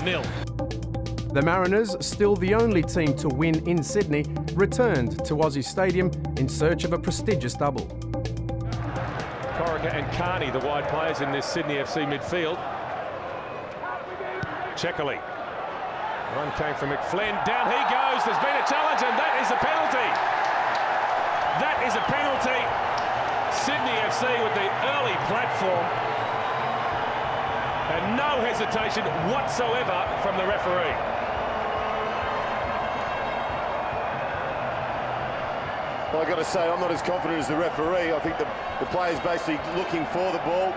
1-0. The Mariners, still the only team to win in Sydney, returned to Aussie Stadium in search of a prestigious double. Corica and Carney, the wide players in this Sydney FC midfield. Checkerley. Run came from McFlynn. Down he goes. There's been a challenge, and that is a penalty. That is a penalty. Sydney FC with the early platform. And no hesitation whatsoever from the referee. Well, I've got to say, I'm not as confident as the referee. I think the player's basically looking for the ball.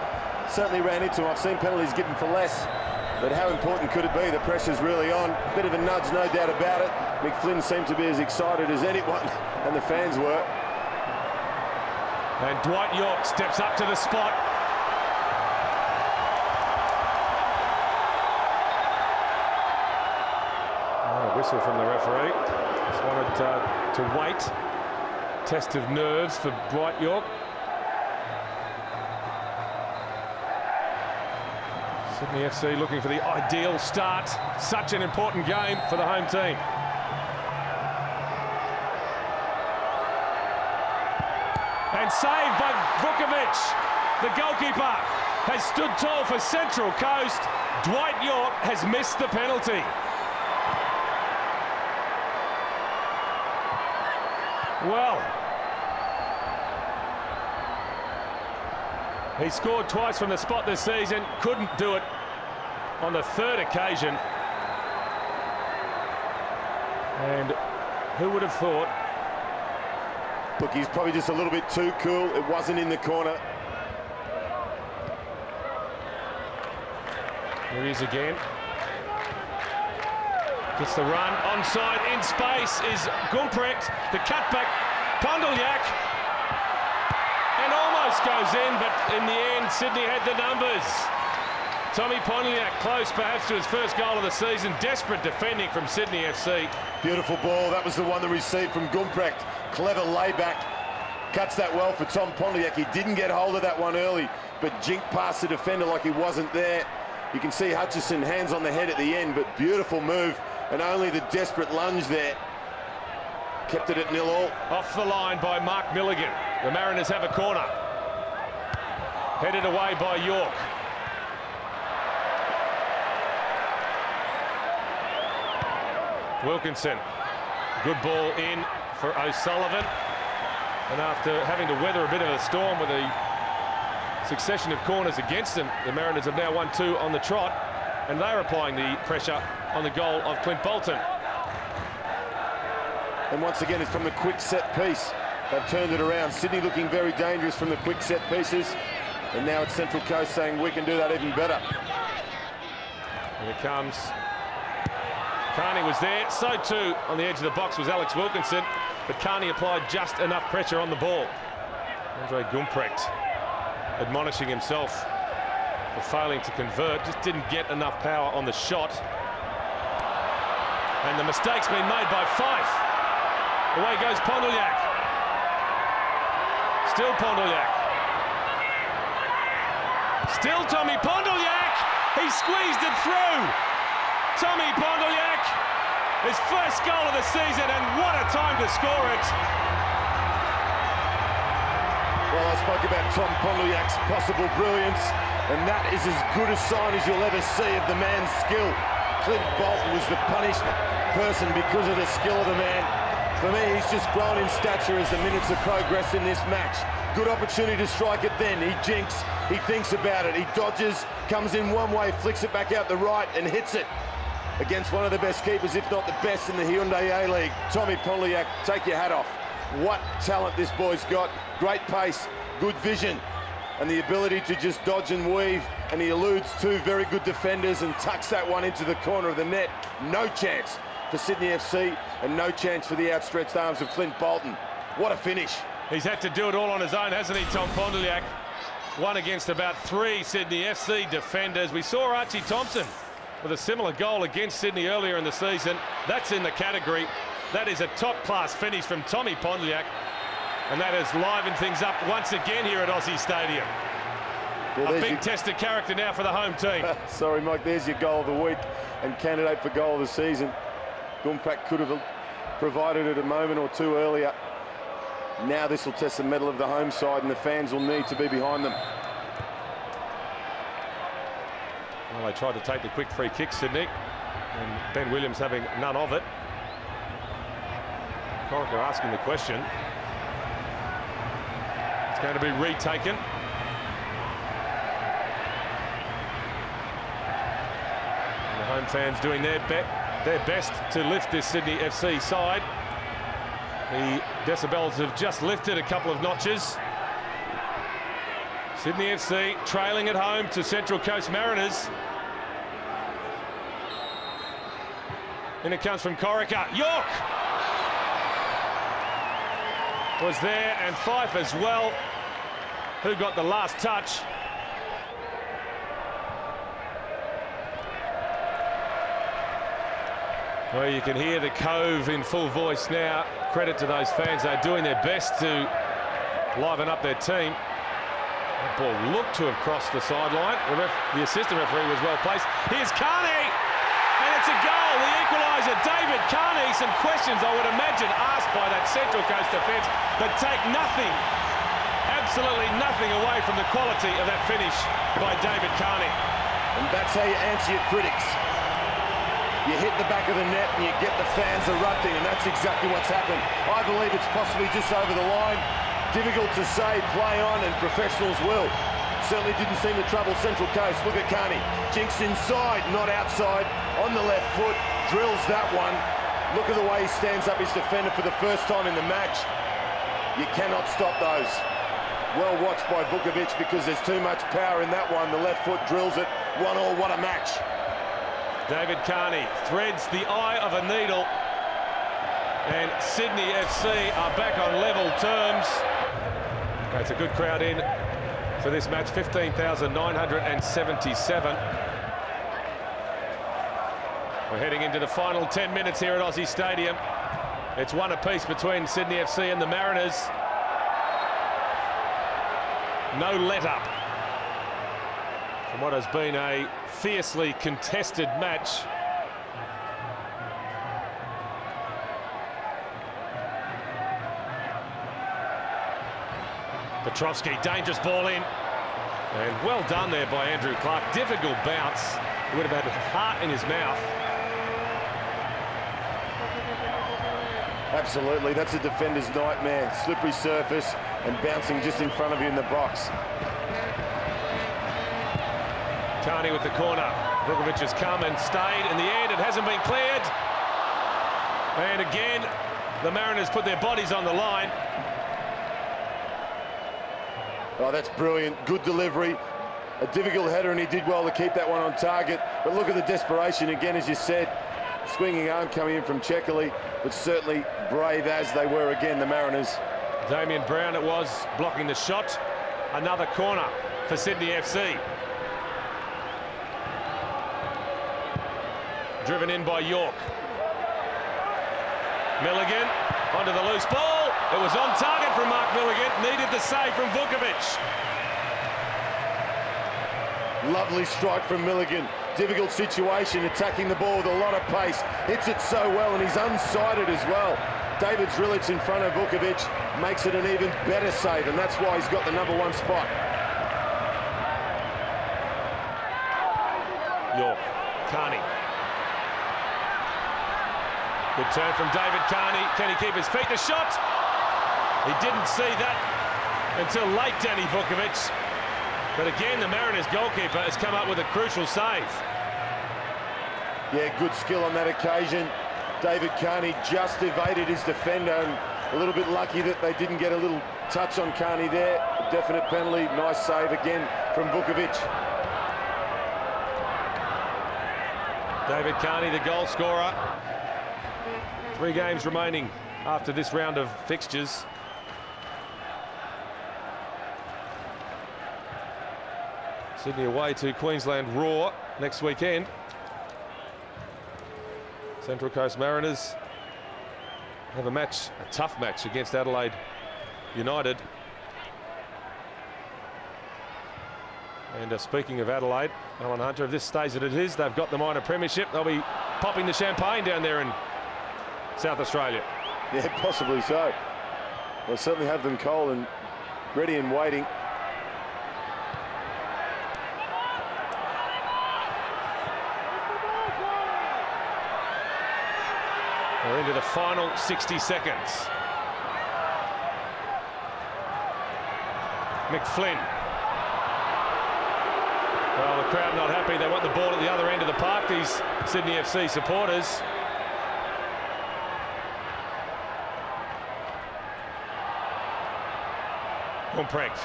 Certainly ran into him. I've seen penalties given for less. But how important could it be? The pressure's really on. A bit of a nudge, no doubt about it. McFlynn seemed to be as excited as anyone, and the fans were. And Dwight York steps up to the spot. Oh, a whistle from the referee. Just wanted to wait. Test of nerves for Dwight York. Sydney FC looking for the ideal start. Such an important game for the home team. And saved by Vukovic. The goalkeeper has stood tall for Central Coast. Dwight York has missed the penalty. Well, he scored twice from the spot this season, couldn't do it on the third occasion. And who would have thought? Look, he's probably just a little bit too cool. It wasn't in the corner. Here he is again. Gets the run, onside, in space is Gumprecht. The cutback, Pondolyak. And almost goes in, but in the end, Sydney had the numbers. Tommy Pondolyak close perhaps to his first goal of the season. Desperate defending from Sydney FC. Beautiful ball. That was the one that received from Gumprecht. Clever layback. Cuts that well for Tom Pondolyak. He didn't get hold of that one early, but jinked past the defender like he wasn't there. You can see Hutchison hands on the head at the end, but beautiful move. And only the desperate lunge there kept it at 0-0. Off the line by Mark Milligan. The Mariners have a corner. Headed away by York. Wilkinson. Good ball in for O'Sullivan. And after having to weather a bit of a storm with a succession of corners against them, the Mariners have now won 2 on the trot, and they're applying the pressure on the goal of Clint Bolton. And once again, it's from the quick set piece. They've turned it around. Sydney looking very dangerous from the quick set pieces. And now it's Central Coast saying we can do that even better. Here comes. Carney was there. So too on the edge of the box was Alex Wilkinson. But Carney applied just enough pressure on the ball. Andre Gumprecht admonishing himself for failing to convert. Just didn't get enough power on the shot. And the mistake's been made by Fife. Away goes Pondolyak. Still Pondolyak. Still Tommy Pondolyak. He squeezed it through. Tommy Pondolyak, his first goal of the season, and what a time to score it. Well, I spoke about Tom Pondolyak's possible brilliance, and that is as good a sign as you'll ever see of the man's skill. Clint Bolton was the punishment person because of the skill of the man. For me, he's just grown in stature as the minutes have progressed in this match. Good opportunity to strike it then. He jinks, he thinks about it, he dodges, comes in one way, flicks it back out the right and hits it against one of the best keepers, if not the best in the Hyundai A-League. Tommy Pondolyak, take your hat off. What talent this boy's got. Great pace, good vision, and the ability to just dodge and weave, and he eludes 2 very good defenders and tucks that one into the corner of the net. No chance for Sydney FC, and no chance for the outstretched arms of Clint Bolton. What a finish. He's had to do it all on his own, hasn't he, Tom Pondolyak? One against about 3 Sydney FC defenders. We saw Archie Thompson with a similar goal against Sydney earlier in the season. That's in the category. That is a top-class finish from Tommy Pondolyak, and that has livened things up once again here at Aussie Stadium. Well, a big test of character now for the home team. Sorry, Mike, there's your goal of the week and candidate for goal of the season. Gumpak could have provided it a moment or two earlier. Now this will test the mettle of the home side, and the fans will need to be behind them. Well, they tried to take the quick free kick, Sydney, and Ben Williams having none of it. Corica asking the question. It's going to be retaken. And the home fans doing their best to lift this Sydney FC side. The decibels have just lifted a couple of notches. Sydney FC trailing at home to Central Coast Mariners. In it comes from Corica. York was there, and Fife as well, who got the last touch. Well, you can hear the Cove in full voice now. Credit to those fans. They're doing their best to liven up their team. That ball looked to have crossed the sideline. The assistant referee was well placed. Here's Carney, and it's a goal. The equaliser, David Carney. Some questions, I would imagine, asked by that Central Coast defence, but take nothing, absolutely nothing away from the quality of that finish by David Carney. And that's how you answer your critics. You hit the back of the net and you get the fans erupting, and that's exactly what's happened. I believe it's possibly just over the line. Difficult to say, play on, and professionals will. Certainly didn't seem to trouble Central Coast. Look at Carney. Jinks inside, not outside. On the left foot, drills that one. Look at the way he stands up his defender for the first time in the match. You cannot stop those. Well watched by Vukovic, because there's too much power in that one. The left foot drills it. 1-1, what a match. David Carney threads the eye of a needle, and Sydney FC are back on level terms. It's a good crowd in for this match, 15,977. We're heading into the final 10 minutes here at Aussie Stadium. It's one apiece between Sydney FC and the Mariners. No let-up from what has been a fiercely contested match. Petrovski, dangerous ball in, and well done there by Andrew Clark. Difficult bounce. He would have had heart in his mouth. Absolutely, that's a defender's nightmare. Slippery surface and bouncing just in front of you in the box. Carney with the corner. Vukovic has come and stayed in the end. It hasn't been cleared. And again, the Mariners put their bodies on the line. Oh, that's brilliant. Good delivery. A difficult header, and he did well to keep that one on target. But look at the desperation again, as you said. Swinging arm coming in from Checkerley, but certainly brave as they were again, the Mariners. Damien Brown it was, blocking the shot. Another corner for Sydney FC. Driven in by York. Milligan onto the loose ball. It was on target from Mark Milligan. Needed the save from Vukovic. Lovely strike from Milligan. Difficult situation, attacking the ball with a lot of pace. Hits it so well, and he's unsighted as well. David Zrilic in front of Vukovic makes it an even better save, and that's why he's got the #1 spot. York, Carney. Good turn from David Carney. Can he keep his feet? The shot! He didn't see that until late, Danny Vukovic. But again, the Mariners goalkeeper has come up with a crucial save. Yeah, good skill on that occasion. David Carney just evaded his defender, and a little bit lucky that they didn't get a little touch on Carney there. A definite penalty. Nice save again from Vukovic. David Carney, the goal scorer. 3 games remaining after this round of fixtures. Sydney away to Queensland Roar next weekend. Central Coast Mariners have a match, a tough match against Adelaide United. And speaking of Adelaide, Alan Hunter, if this stays as it is, they've got the minor premiership. They'll be popping the champagne down there in South Australia. Yeah, possibly so. They'll certainly have them cold and ready and waiting. We're into the final 60 seconds. McFlynn. Well, the crowd not happy. They want the ball at the other end of the park, these Sydney FC supporters. Gumprecht.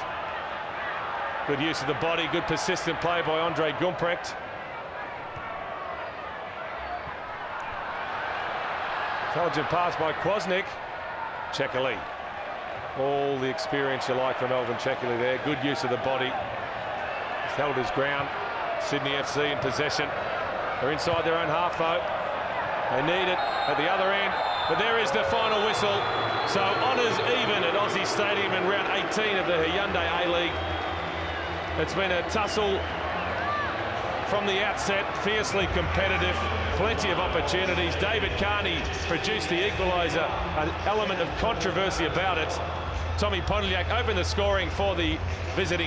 Good use of the body, good persistent play by Andre Gumprecht. Intelligent pass by Kwasnik. Chekali. All the experience you like from Elvin Chekali there. Good use of the body. He's held his ground. Sydney FC in possession. They're inside their own half though. They need it at the other end. But there is the final whistle. So honours even at Aussie Stadium in round 18 of the Hyundai A-League. It's been a tussle from the outset, fiercely competitive, plenty of opportunities. David Carney produced the equaliser, an element of controversy about it. Tommy Pontiac opened the scoring for the visiting